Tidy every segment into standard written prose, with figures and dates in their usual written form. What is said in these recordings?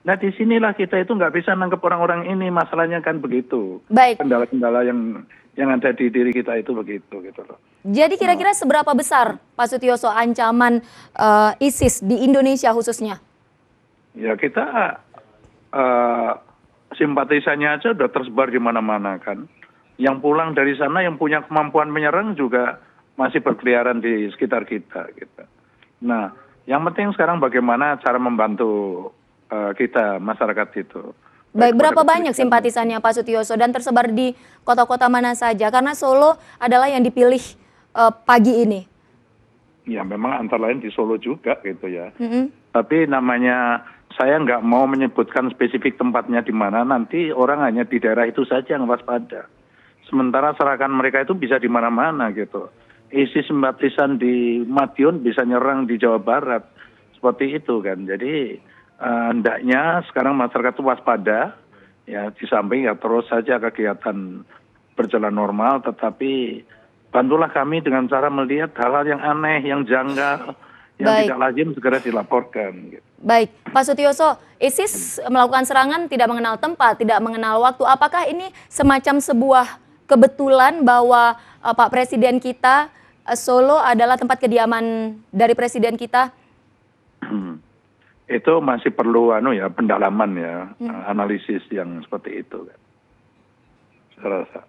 Nah, disinilah kita itu nggak bisa nangkep orang-orang ini, masalahnya kan begitu. Baik, Kendala-kendala yang ada di diri kita itu begitu gitu loh. jadi Nah, kira-kira seberapa besar Pak Sutioso ancaman ISIS di Indonesia khususnya? ya kita eh, simpatisannya aja udah tersebar di mana-mana kan. Yang pulang dari sana yang punya kemampuan menyerang juga masih berkeliaran di sekitar kita gitu. Nah, yang penting sekarang bagaimana cara membantu kita masyarakat itu. Baik Baik, kepada berapa banyak kepolisian. simpatisannya Pak Sutioso dan tersebar di kota-kota mana saja? Karena Solo adalah yang dipilih pagi ini. Ya memang antara lain di Solo juga gitu ya. Mm-mm. Tapi namanya saya nggak mau menyebutkan spesifik tempatnya di mana, nanti orang hanya di daerah itu saja yang waspada. Sementara serangan mereka itu bisa di mana-mana gitu. ISIS simpatisan di Madiun bisa nyerang di Jawa Barat. Seperti itu kan. Jadi hendaknya sekarang masyarakat itu waspada. Ya di samping ya terus saja kegiatan berjalan normal, tetapi bantulah kami dengan cara melihat hal-hal yang aneh, yang janggal, yang Baik, tidak lazim segera dilaporkan. Gitu. baik. Pak Sutioso, ISIS melakukan serangan tidak mengenal tempat, tidak mengenal waktu. Apakah ini semacam sebuah kebetulan bahwa Pak Presiden kita, Solo adalah tempat kediaman dari Presiden kita? Itu masih perlu pendalaman ya, analisis yang seperti itu kan. Saya rasa.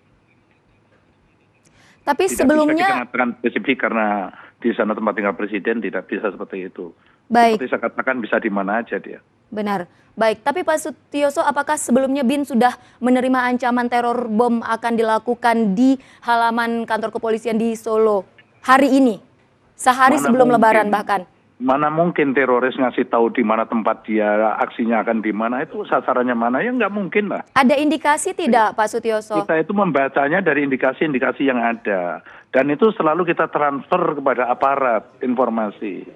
Tapi Tidak bisa sebelumnya, kita katakan spesifik karena di sana tempat tinggal presiden, tidak bisa seperti itu. baik. Seperti saya katakan bisa di mana aja dia. Benar. Baik, tapi Pak Sutioso, apakah sebelumnya BIN sudah menerima ancaman teror bom akan dilakukan di halaman kantor kepolisian di Solo hari ini? Sehari Mana sebelum mungkin, Lebaran bahkan. mana mungkin teroris ngasih tahu di mana tempat dia aksinya akan di mana, itu sasarannya mana, ya nggak mungkin lah. Ada indikasi tidak Pak Sutioso? Kita itu membacanya dari indikasi-indikasi yang ada. Dan itu selalu kita transfer kepada aparat informasi.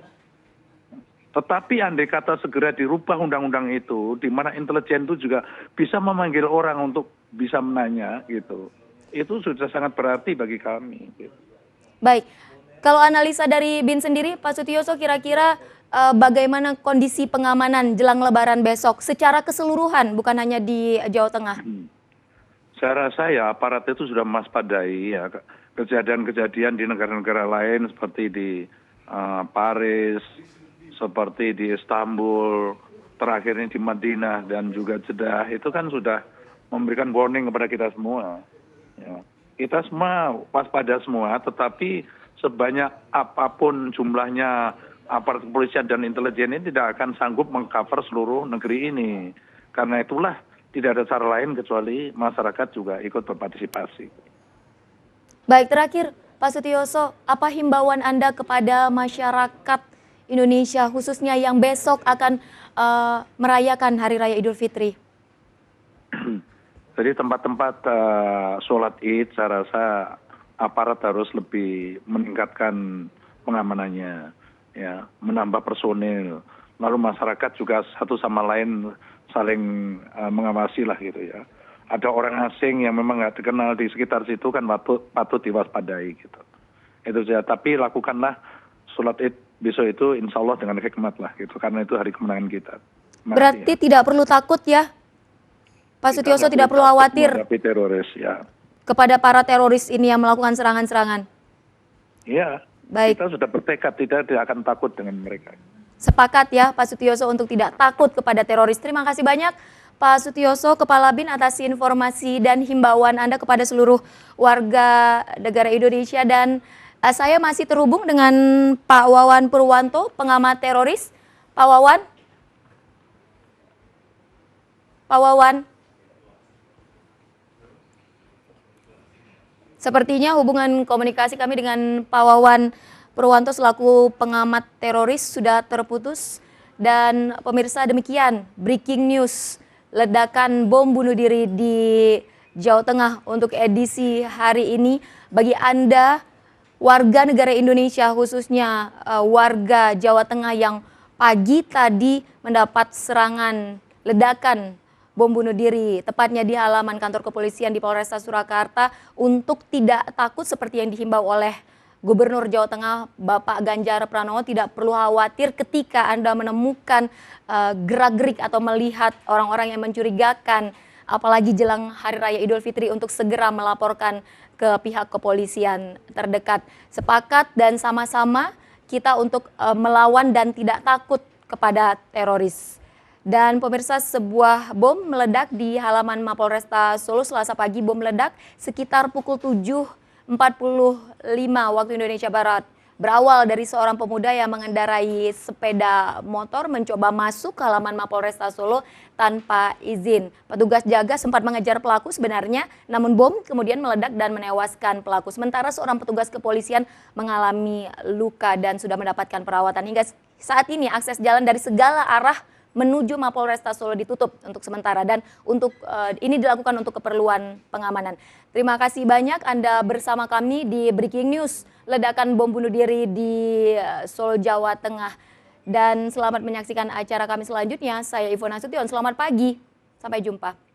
Tetapi andai kata segera dirubah undang-undang itu, di mana intelijen itu juga bisa memanggil orang untuk bisa menanya gitu. Itu sudah sangat berarti bagi kami. Gitu. Baik, kalau analisa dari BIN sendiri Pak Sutioso, kira-kira bagaimana kondisi pengamanan jelang Lebaran besok secara keseluruhan, bukan hanya di Jawa Tengah? Saya rasa ya aparat itu sudah mewaspadai ya kejadian-kejadian di negara-negara lain seperti di Paris, seperti di Istanbul, terakhir ini di Madinah dan juga Jeddah, itu kan sudah memberikan warning kepada kita semua. Ya. Kita semua waspada semua, tetapi sebanyak apapun jumlahnya aparat kepolisian dan intelijen ini tidak akan sanggup mengcover seluruh negeri ini. Karena itulah tidak ada cara lain kecuali masyarakat juga ikut berpartisipasi. Baik, terakhir Pak Sutioso, apa himbauan Anda kepada masyarakat Indonesia khususnya yang besok akan merayakan Hari Raya Idul Fitri? Jadi tempat-tempat sholat id saya rasa aparat harus lebih meningkatkan pengamanannya, ya, menambah personil. Lalu masyarakat juga satu sama lain saling mengawasi lah gitu ya. Ada orang asing yang memang nggak dikenal di sekitar situ kan patut diwaspadai gitu. Itu saja. Tapi lakukanlah sholat id besok itu insya Allah dengan hikmat lah gitu. Karena itu hari kemenangan kita. Berarti tidak perlu takut ya, Pak Sutioso, tidak perlu khawatir teroris ya. kepada para teroris ini yang melakukan serangan-serangan. Iya. Baik. Kita sudah bertekad tidak akan takut dengan mereka. Sepakat ya Pak Sutioso untuk tidak takut kepada teroris. Terima kasih banyak Pak Sutioso, Kepala BIN, atas informasi dan himbauan Anda kepada seluruh warga negara Indonesia. Dan saya masih terhubung dengan Pak Wawan Purwanto, pengamat teroris. Pak Wawan? Pak Wawan? Sepertinya hubungan komunikasi kami dengan Pak Wawan Purwanto selaku pengamat teroris sudah terputus. Dan pemirsa, demikian breaking news ledakan bom bunuh diri di Jawa Tengah untuk edisi hari ini. Bagi Anda warga negara Indonesia khususnya warga Jawa Tengah yang pagi tadi mendapat serangan ledakan bom bunuh diri, tepatnya di halaman kantor kepolisian di Polresta Surakarta, untuk tidak takut seperti yang dihimbau oleh Gubernur Jawa Tengah Bapak Ganjar Pranowo tidak perlu khawatir ketika Anda menemukan gerak-gerik atau melihat orang-orang yang mencurigakan, apalagi jelang Hari Raya Idul Fitri, untuk segera melaporkan ke pihak kepolisian terdekat. Sepakat dan sama-sama kita untuk melawan dan tidak takut kepada teroris. Dan pemirsa, sebuah bom meledak di halaman Mapolresta Solo Selasa pagi. Bom meledak sekitar pukul 7.45 waktu Indonesia Barat. Berawal dari seorang pemuda yang mengendarai sepeda motor mencoba masuk ke halaman Mapolresta Solo tanpa izin. Petugas jaga sempat mengejar pelaku sebenarnya, namun bom kemudian meledak dan menewaskan pelaku. Sementara seorang petugas kepolisian mengalami luka dan sudah mendapatkan perawatan. Hingga saat ini akses jalan dari segala arah menuju Mapolresta Solo ditutup untuk sementara, dan ini dilakukan untuk keperluan pengamanan. Terima kasih banyak Anda bersama kami di Breaking News, ledakan bom bunuh diri di Solo, Jawa Tengah. Dan selamat menyaksikan acara kami selanjutnya. Saya Ivona Nasution, selamat pagi, sampai jumpa.